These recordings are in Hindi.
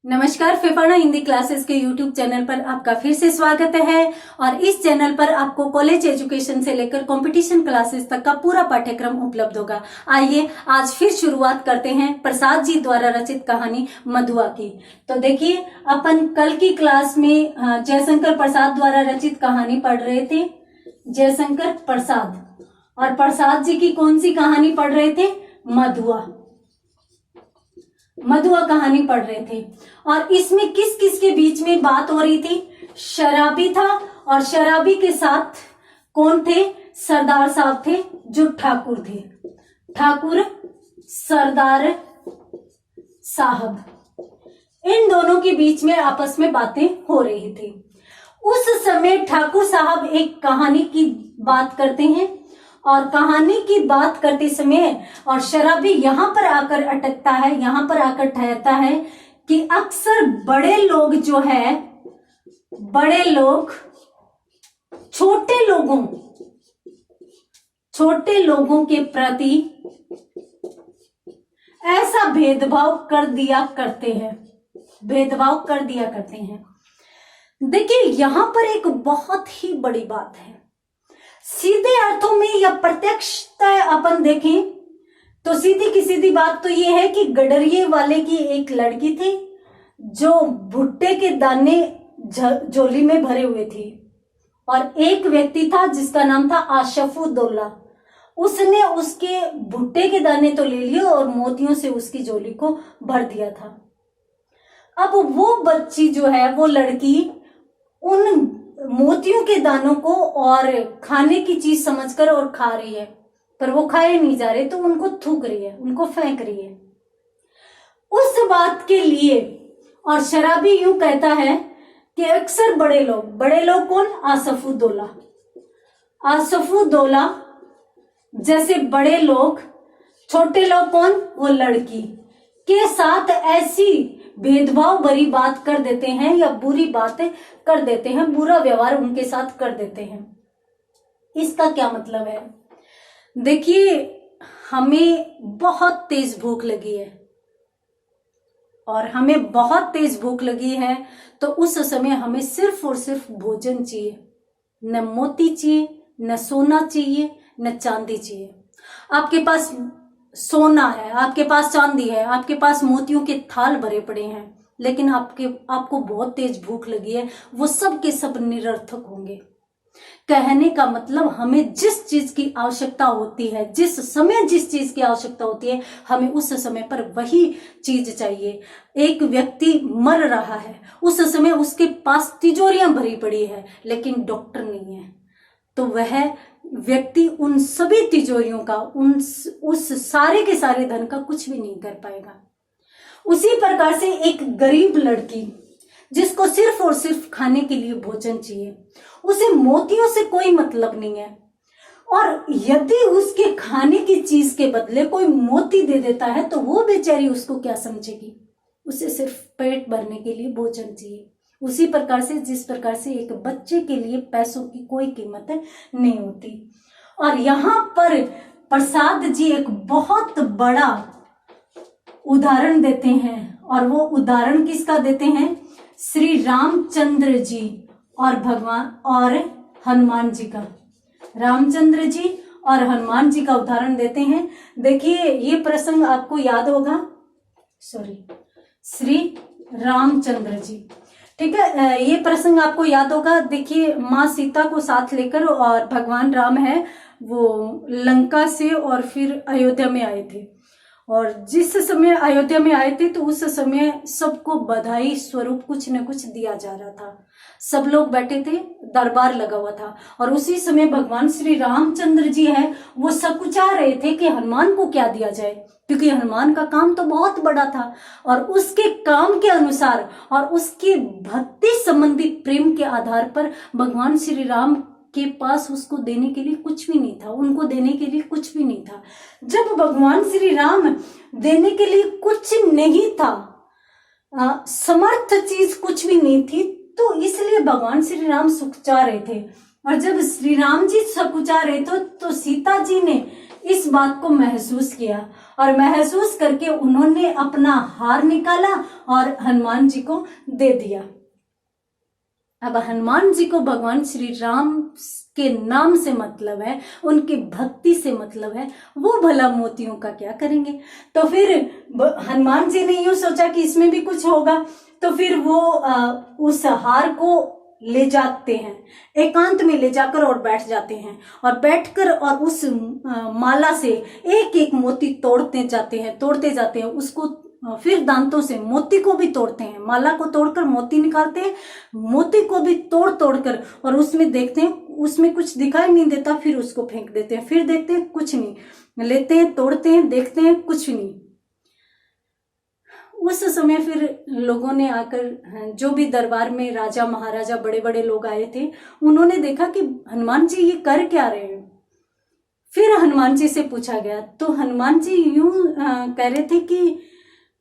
नमस्कार, फिफाना हिंदी क्लासेस के YouTube चैनल पर आपका फिर से स्वागत है। और इस चैनल पर आपको कॉलेज एजुकेशन से लेकर कंपटीशन क्लासेस तक का पूरा पाठ्यक्रम उपलब्ध होगा। आइए आज फिर शुरुआत करते हैं प्रसाद जी द्वारा रचित कहानी मधुआ की। तो देखिए, अपन कल की क्लास में जयशंकर प्रसाद द्वारा रचित कहानी पढ़ रहे थे। जयशंकर प्रसाद और प्रसाद जी की कौन सी कहानी पढ़ रहे थे? मधुआ कहानी पढ़ रहे थे। और इसमें किस किस के बीच में बात हो रही थी? शराबी था, और शराबी के साथ कौन थे? सरदार साहब थे, जो ठाकुर थे। ठाकुर सरदार साहब, इन दोनों के बीच में आपस में बातें हो रही थी। उस समय ठाकुर साहब एक कहानी की बात करते हैं, और कहानी की बात करते समय और शराबी यहां पर आकर अटकता है, यहां पर आकर ठहरता है कि अक्सर बड़े लोग जो है, बड़े लोग छोटे लोगों के प्रति ऐसा भेदभाव कर दिया करते हैं। देखिए, यहां पर एक बहुत ही बड़ी बात है। सीधे अर्थों में या प्रत्यक्षतः अपन देखें तो सीधी की सीधी बात तो ये है कि गडरिये वाले की एक लड़की थी, जो भुट्टे के दाने झोली में भरे हुए थी, और एक व्यक्ति था जिसका नाम था आशफुद्दौला। उसने उसके भुट्टे के दाने तो ले लिए और मोतियों से उसकी झोली को भर दिया था। अब वो बच्ची जो है, वो लड़की उन मोतियों के दानों को और खाने की चीज समझकर और खा रही है, पर वो खाए नहीं जा रहे, तो उनको थूक रही है, उनको फेंक रही है उस बात के लिए। और शराबी यूं कहता है कि अक्सर बड़े लोग कौन? आसफुद्दौला जैसे बड़े लोग, छोटे लोग कौन? वो लड़की के साथ ऐसी भेदभाव भरी बात कर देते हैं, या बुरी बातें कर देते हैं, बुरा व्यवहार उनके साथ कर देते हैं। इसका क्या मतलब है? देखिए, हमें बहुत तेज भूख लगी है, और हमें बहुत तेज भूख लगी है, तो उस समय हमें सिर्फ और सिर्फ भोजन चाहिए। न मोती चाहिए, न सोना चाहिए, न चांदी चाहिए। आपके पास सोना है, आपके पास चांदी है, आपके पास मोतियों के थाल भरे पड़े हैं, लेकिन आपको बहुत तेज भूख लगी है, वो सब के सब निरर्थक होंगे। कहने का मतलब, हमें जिस चीज की आवश्यकता होती है, जिस समय जिस चीज की आवश्यकता होती है, हमें उस समय पर वही चीज चाहिए। एक व्यक्ति मर रहा है, उस समय उसके पास तिजोरियां भरी पड़ी है, लेकिन डॉक्टर नहीं है, तो वह व्यक्ति उन सभी तिजोरियों का, उस सारे के सारे धन का कुछ भी नहीं कर पाएगा। उसी प्रकार से एक गरीब लड़की, जिसको सिर्फ और सिर्फ खाने के लिए भोजन चाहिए, उसे मोतियों से कोई मतलब नहीं है, और यदि उसके खाने की चीज के बदले कोई मोती दे देता है, तो वो बेचारी उसको क्या समझेगी? उसे सिर्फ पेट भरने के लिए भोजन चाहिए। उसी प्रकार से, जिस प्रकार से एक बच्चे के लिए पैसों की कोई कीमत नहीं होती। और यहाँ पर प्रसाद जी एक बहुत बड़ा उदाहरण देते हैं, और वो उदाहरण किसका देते हैं? श्री रामचंद्र जी और भगवान और हनुमान जी का। रामचंद्र जी और हनुमान जी का उदाहरण देते हैं। देखिए, ये प्रसंग आपको याद होगा, श्री रामचंद्र जी, ठीक है, ये प्रसंग आपको याद होगा। देखिए, माँ सीता को साथ लेकर और भगवान राम है, वो लंका से और फिर अयोध्या में आए थे। और जिस समय अयोध्या में आए थे, तो उस समय सबको बधाई स्वरूप कुछ न कुछ दिया जा रहा था। सब लोग बैठे थे, दरबार लगा हुआ था, और उसी समय भगवान श्री रामचंद्र जी है, वो सकुचा रहे थे कि हनुमान को क्या दिया जाए, क्योंकि हनुमान का काम तो बहुत बड़ा था, और उसके काम के अनुसार और उसके भक्ति संबंधी प्रेम के आधार पर भगवान श्री राम के पास उसको देने के लिए कुछ भी नहीं था, उनको देने के लिए कुछ भी नहीं था। जब भगवान श्री राम देने के लिए कुछ नहीं था, समर्थ चीज कुछ भी नहीं थी, तो इसलिए भगवान श्री राम सकुचा रहे थे। और जब श्री राम जी सकुचा रहे थे, तो सीता जी ने इस बात को महसूस किया और महसूस करके उन्होंने अपना हार निकाला और हनुमान जी को दे दिया। अब हनुमान जी को भगवान श्री राम के नाम से मतलब है, उनकी भक्ति से मतलब है, वो भला मोतियों का क्या करेंगे। तो फिर हनुमान जी ने यूं सोचा कि इसमें भी कुछ होगा, तो फिर वो उस हार को ले जाते हैं, एकांत में ले जाकर और बैठ जाते हैं और बैठकर और उस माला से एक एक मोती तोड़ते जाते हैं उसको फिर दांतों से मोती को भी तोड़ते हैं, माला को तोड़कर मोती निकालते हैं, मोती को भी तोड़ कर और उसमें देखते हैं उसमें कुछ दिखाई नहीं देता, फिर उसको फेंक देते हैं, फिर देखते हैं कुछ नहीं, लेते हैं, तोड़ते हैं, देखते हैं कुछ नहीं। उस समय फिर लोगों ने आकर, जो भी दरबार में राजा महाराजा बड़े बड़े लोग आए थे, उन्होंने देखा कि हनुमान जी ये कर क्या रहे हैं। फिर हनुमान जी से पूछा गया तो हनुमान जी यूं कह रहे थे कि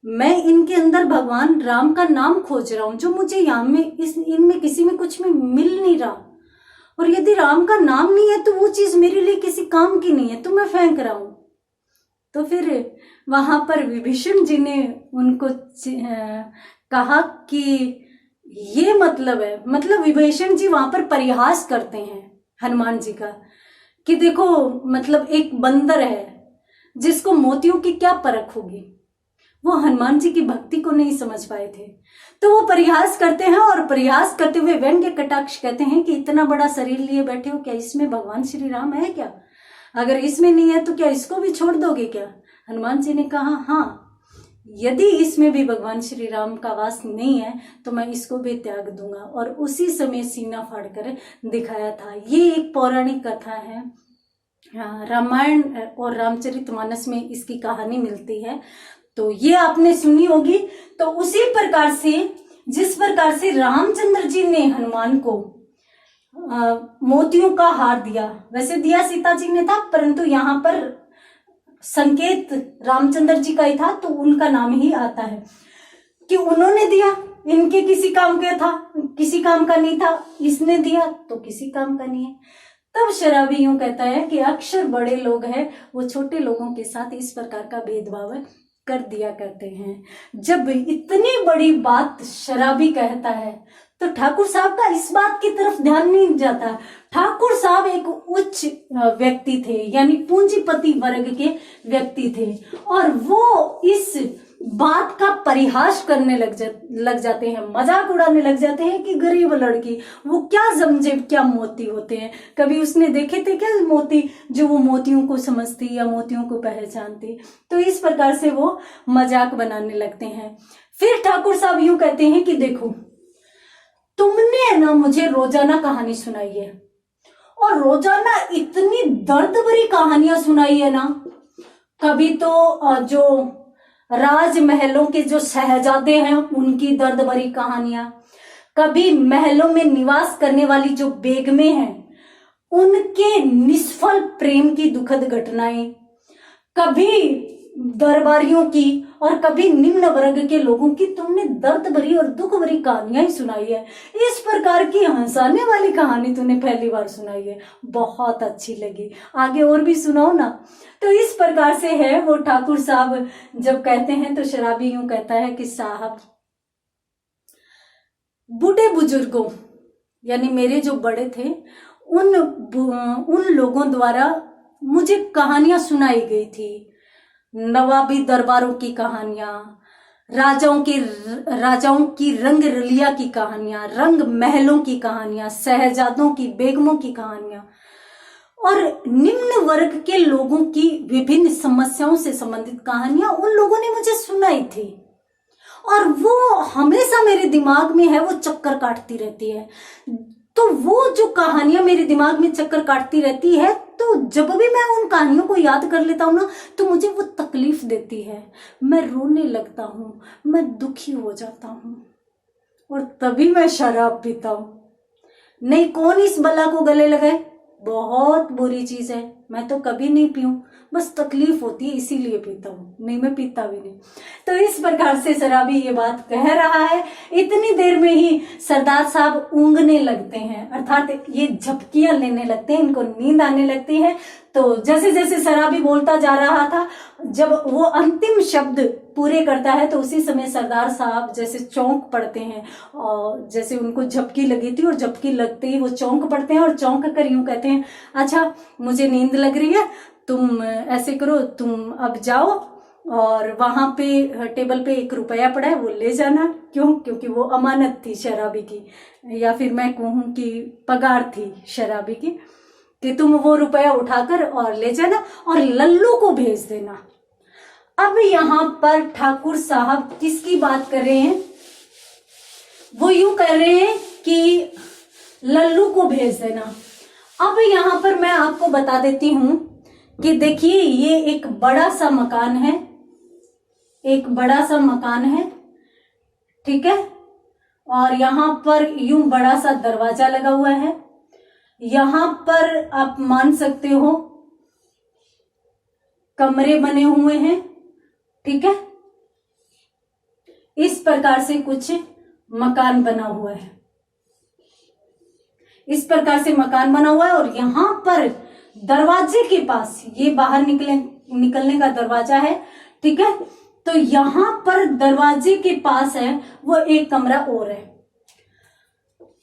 मैं इनके अंदर भगवान राम का नाम खोज रहा हूं, जो मुझे यहाँ में इनमें किसी में कुछ में मिल नहीं रहा, और यदि राम का नाम नहीं है तो वो चीज मेरे लिए किसी काम की नहीं है, तो मैं फेंक रहा हूं। तो फिर वहां पर विभीषण जी ने उनको कहा कि ये मतलब है, मतलब विभीषण जी वहां पर परिहास करते हैं हनुमान जी का कि देखो, मतलब एक बंदर है जिसको मोतियों की क्या परख होगी। वो हनुमान जी की भक्ति को नहीं समझ पाए थे, तो वो परिहास करते हैं और परिहास करते हुए व्यंग्य कटाक्ष कहते हैं कि इतना बड़ा शरीर लिए बैठे हो, क्या इसमें भगवान श्री राम है क्या? अगर इसमें नहीं है तो क्या इसको भी छोड़ दोगे क्या? हनुमान जी ने कहा हाँ, यदि इसमें भी भगवान श्री राम का वास नहीं है तो मैं इसको भी त्याग दूंगा, और उसी समय सीना फाड़कर दिखाया था। ये एक पौराणिक कथा है, रामायण और रामचरितमानस में इसकी कहानी मिलती है, तो ये आपने सुनी होगी। तो उसी प्रकार से जिस प्रकार से रामचंद्र जी ने हनुमान को मोतियों का हार दिया, वैसे दिया सीता जी ने था, परंतु यहाँ पर संकेत रामचंद्र जी का ही था, तो उनका नाम ही आता है कि उन्होंने दिया, इनके किसी काम का था, किसी काम का नहीं था, इसने दिया तो किसी काम का नहीं है। तब शराबी यूं कहता है कि अक्सर बड़े लोग हैं वो छोटे लोगों के साथ इस प्रकार का भेदभाव कर दिया करते हैं। जब इतनी बड़ी बात शराबी कहता है तो ठाकुर साहब का इस बात की तरफ ध्यान नहीं जाता। ठाकुर साहब एक उच्च व्यक्ति थे, यानी पूंजीपति वर्ग के व्यक्ति थे, और वो इस बात का परिहास करने लग जाते हैं, मजाक उड़ाने लग जाते हैं कि गरीब लड़की वो क्या समझे क्या मोती होते हैं। कभी उसने देखे थे क्या मोती, जो वो मोतियों को समझती या मोतियों को पहचानती। तो इस प्रकार से वो मजाक बनाने लगते हैं। फिर ठाकुर साहब यूं कहते हैं कि देखो, तुमने ना मुझे रोजाना कहानी सुनाई है, और रोजाना इतनी दर्द भरी कहानियां सुनाई है ना। कभी तो जो राजमहलों के जो शहजादे हैं उनकी दर्द भरी कहानियां, कभी महलों में निवास करने वाली जो बेगमें हैं उनके निष्फल प्रेम की दुखद घटनाएं, कभी दरबारियों की और कभी निम्न वर्ग के लोगों की तुमने दर्द भरी और दुख भरी कहानियां ही सुनाई है। इस प्रकार की हंसाने वाली कहानी तूने पहली बार सुनाई है, बहुत अच्छी लगी, आगे और भी सुनाओ ना। तो इस प्रकार से है वो ठाकुर साहब जब कहते हैं तो शराबी यूं कहता है कि साहब, बूढ़े बुजुर्गों यानी मेरे जो बड़े थे उन लोगों द्वारा मुझे कहानियां सुनाई गई थी, नवाबी दरबारों की कहानियां, राजाओं की रंग रलिया की कहानियां, रंग महलों की कहानियां, शहजादों की बेगमों की कहानियां, और निम्न वर्ग के लोगों की विभिन्न समस्याओं से संबंधित कहानियां उन लोगों ने मुझे सुनाई थी, और वो हमेशा मेरे दिमाग में है, वो चक्कर काटती रहती है। तो वो जो कहानियां मेरे दिमाग में चक्कर काटती रहती है, तो जब भी मैं उन कहानियों को याद कर लेता हूं ना, तो मुझे वो तकलीफ देती है, मैं रोने लगता हूं, मैं दुखी हो जाता हूं, और तभी मैं शराब पीता हूं। नहीं, कौन इस बला को गले लगाए, बहुत बुरी चीज है, मैं तो कभी नहीं पीऊं, बस तकलीफ होती है इसीलिए पीता हूं, नहीं मैं पीता भी नहीं। तो इस प्रकार से शराबी ये बात कह रहा है। इतनी देर में ही सरदार साहब ऊँगने लगते हैं, अर्थात ये झपकियां लेने लगते हैं, इनको नींद आने लगती है। तो जैसे जैसे शराबी बोलता जा रहा था, जब वो अंतिम शब्द पूरे करता है तो उसी समय सरदार साहब जैसे चौंक पड़ते हैं, और जैसे उनको झपकी लगी थी और झपकी लगते ही वो चौंक पड़ते हैं और चौंक कर यूं कहते हैं, अच्छा मुझे नींद लग रही है, तुम ऐसे करो, तुम अब जाओ और वहां पे टेबल पे 1 रुपया पड़ा है वो ले जाना। क्यों? क्योंकि वो अमानत थी शराबी की, या फिर मैं कहूं कि पगार थी शराबी की, कि तुम वो रुपया उठाकर और ले जाना और लल्लू को भेज देना। अब यहाँ पर ठाकुर साहब किसकी बात कर रहे हैं? वो यूं कर रहे हैं कि लल्लू को भेज देना। अब यहाँ पर मैं आपको बता देती हूं कि देखिए ये एक बड़ा सा मकान है, एक बड़ा सा मकान है, ठीक है, और यहाँ पर यूं बड़ा सा दरवाजा लगा हुआ है। यहाँ पर आप मान सकते हो कमरे बने हुए हैं, ठीक है, इस प्रकार से कुछ मकान बना हुआ है, इस प्रकार से मकान बना हुआ है। और यहाँ पर दरवाजे के पास, ये बाहर निकलने का दरवाजा है, ठीक है, तो यहाँ पर दरवाजे के पास है वो एक कमरा और है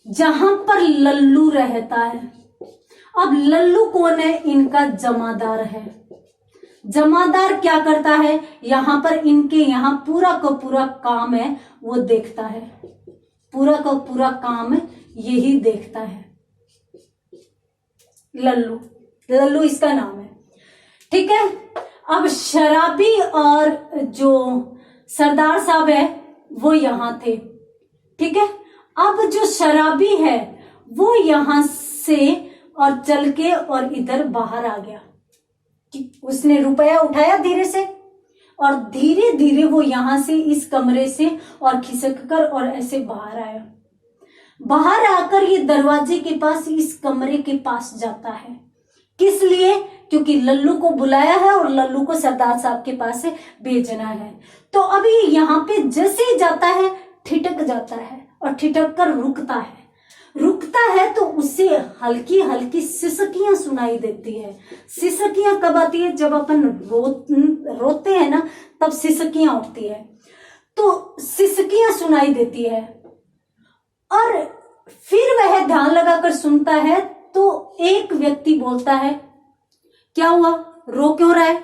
जहां पर लल्लू रहता है। अब लल्लू कौन है? इनका जमादार है। जमादार क्या करता है? यहाँ पर इनके यहाँ पूरा का पूरा काम है वो देखता है, पूरा का पूरा काम यही देखता है। लल्लू, लल्लू इसका नाम है, ठीक है। अब शराबी और जो सरदार साहब है वो यहां थे, ठीक है। अब जो शराबी है वो यहां से और चल के और इधर बाहर आ गया, उसने रुपया उठाया धीरे से और धीरे धीरे वो यहां से इस कमरे से और खिसक कर और ऐसे बाहर आया। बाहर आकर ये दरवाजे के पास इस कमरे के पास जाता है। किस लिए? क्योंकि लल्लू को बुलाया है और लल्लू को सरदार साहब के पास से भेजना है। तो अभी यहाँ पे जैसे ही जाता है ठिठक जाता है और ठिठक कर रुकता है। रुकता है तो उसे हल्की हल्की सिसकियां सुनाई देती है। सिसकियां कब आती है? जब अपन रोते हैं ना, तब सिसकियां उठती है। तो सिसकियां सुनाई देती है और फिर वह ध्यान लगाकर सुनता है तो एक व्यक्ति बोलता है, क्या हुआ, रो क्यों रहा है?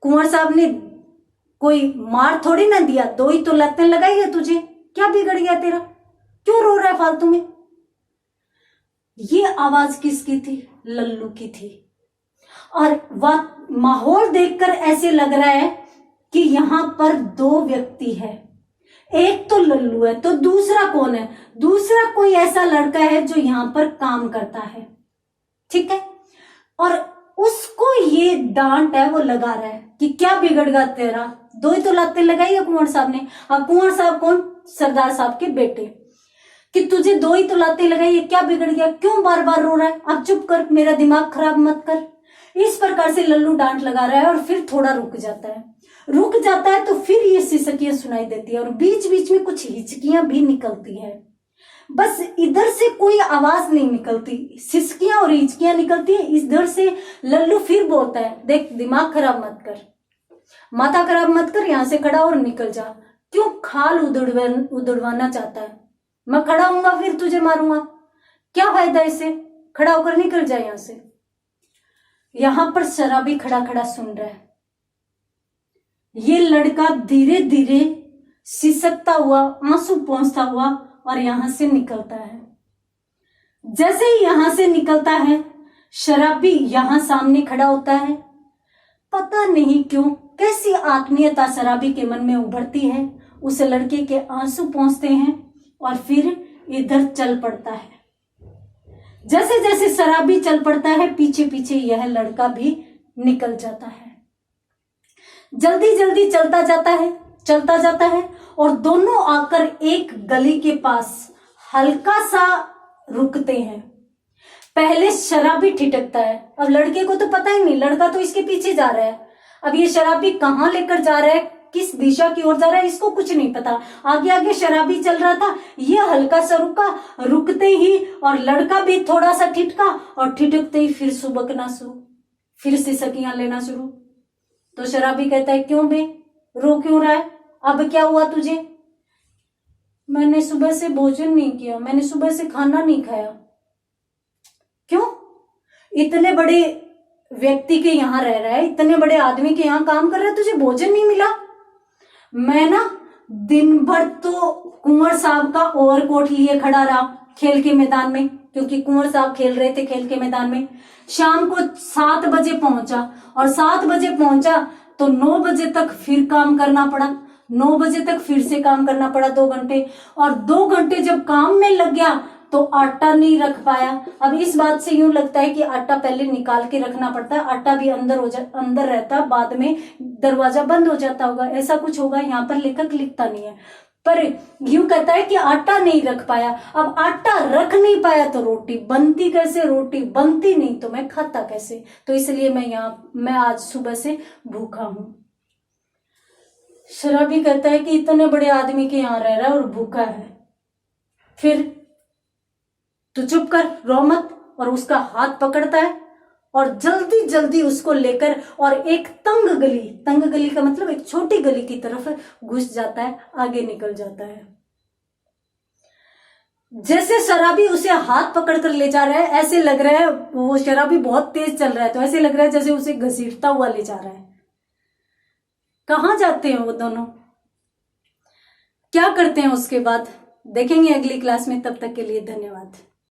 कुंवर साहब ने कोई मार थोड़ी ना दिया, 2 ही तो लत्तें लगाई है तुझे, क्या बिगड़ गया तेरा, क्यों रो रहा है फालतू में? ये आवाज किसकी थी? लल्लू की थी। और वह माहौल देखकर ऐसे लग रहा है कि यहां पर 2 व्यक्ति है, एक तो लल्लू है तो दूसरा कौन है? दूसरा कोई ऐसा लड़का है जो यहां पर काम करता है, ठीक है। और उसको ये डांट है वो लगा रहा है कि क्या बिगड़ गया तेरा, 2 ही तो लातें लगाई है कुंवर साहब ने। और कुंवर साहब कौन? सरदार साहब के बेटे, कि तुझे 2 ही तो लातें लगाई है, क्या बिगड़ गया, क्यों बार बार रो रहा है, अब चुप कर, मेरा दिमाग खराब मत कर। इस प्रकार से लल्लू डांट लगा रहा है और फिर थोड़ा रुक जाता है। रुक जाता है तो फिर ये सिसकियां सुनाई देती है और बीच बीच में कुछ हिचकियां भी निकलती है। बस इधर से कोई आवाज नहीं निकलती, सिसकियां और हिचकियां निकलती है। इधर से लल्लू फिर बोलता है, देख दिमाग खराब मत कर, माथा खराब मत कर, यहां से खड़ा और निकल जा। क्यों खाल उधड़वाना चाहता है? मैं खड़ा हूंगा फिर तुझे मारूंगा, क्या फायदा इससे, खड़ा होकर निकल जाए यहां से। यहां पर शराबी खड़ा खड़ा सुन रहा है। ये लड़का धीरे धीरे सिसकता हुआ, आंसू पोंछता हुआ और यहां से निकलता है। जैसे ही यहां से निकलता है, शराबी यहां सामने खड़ा होता है। पता नहीं क्यों कैसी आत्मीयता शराबी के मन में उभरती है, उस लड़के के आंसू पोंछते हैं और फिर इधर चल पड़ता है। जैसे जैसे शराबी चल पड़ता है, पीछे पीछे यह लड़का भी निकल जाता है। जल्दी जल्दी चलता जाता है और दोनों आकर एक गली के पास हल्का सा रुकते हैं। पहले शराबी ठिठकता है, अब लड़के को तो पता ही नहीं, लड़का तो इसके पीछे जा रहा है। अब ये शराबी कहाँ लेकर जा रहा है, किस दिशा की ओर जा रहा है, इसको कुछ नहीं पता। आगे आगे शराबी चल रहा था, ये हल्का सा रुका, रुकते ही और लड़का भी थोड़ा सा ठिठका और ठिठकते ही फिर सुबकना शुरू। फिर से सकियां लेना शुरू। तो शराबी कहता है क्यों बे, रो क्यों रहा है, अब क्या हुआ तुझे? मैंने सुबह से भोजन नहीं किया, मैंने सुबह से खाना नहीं खाया। क्यों? इतने बड़े व्यक्ति के यहाँ रह रहा है, इतने बड़े आदमी के यहाँ काम कर रहा है, तुझे भोजन नहीं मिला? मैं ना दिन भर तो कुंवर साहब का ओवरकोट लिए खड़ा रहा खेल के मैदान में, क्योंकि कुंवर साहब खेल रहे थे खेल के मैदान में। शाम को 7 बजे पहुंचा, और 7 बजे पहुंचा तो 9 बजे तक फिर काम करना पड़ा, 9 बजे तक फिर से काम करना पड़ा 2 घंटे, और 2 घंटे जब काम में लग गया तो आटा नहीं रख पाया। अब इस बात से यूं लगता है कि आटा पहले निकाल के रखना पड़ता है, आटा भी अंदर रहता, बाद में दरवाजा बंद हो जाता होगा, ऐसा कुछ होगा, यहाँ पर लेखक लिखता नहीं है, पर यूं कहता है कि आटा नहीं रख पाया। अब आटा रख नहीं पाया तो रोटी बनती कैसे, रोटी बनती नहीं तो मैं खाता कैसे, तो इसलिए मैं आज सुबह से भूखा हूं। शराबी कहता है कि इतने बड़े आदमी के यहाँ रह रहा है और भूखा है, फिर तू चुप कर, रो मत, और उसका हाथ पकड़ता है और जल्दी जल्दी उसको लेकर और एक तंग गली का मतलब एक छोटी गली की तरफ घुस जाता है, आगे निकल जाता है। जैसे शराबी उसे हाथ पकड़कर ले जा रहा है, ऐसे लग रहा है, वो शराबी बहुत तेज चल रहा है, तो ऐसे लग रहा है जैसे उसे घसीटता हुआ ले जा रहा है। कहाँ जाते हैं वो दोनों, क्या करते हैं उसके बाद, देखेंगे अगली क्लास में। तब तक के लिए धन्यवाद।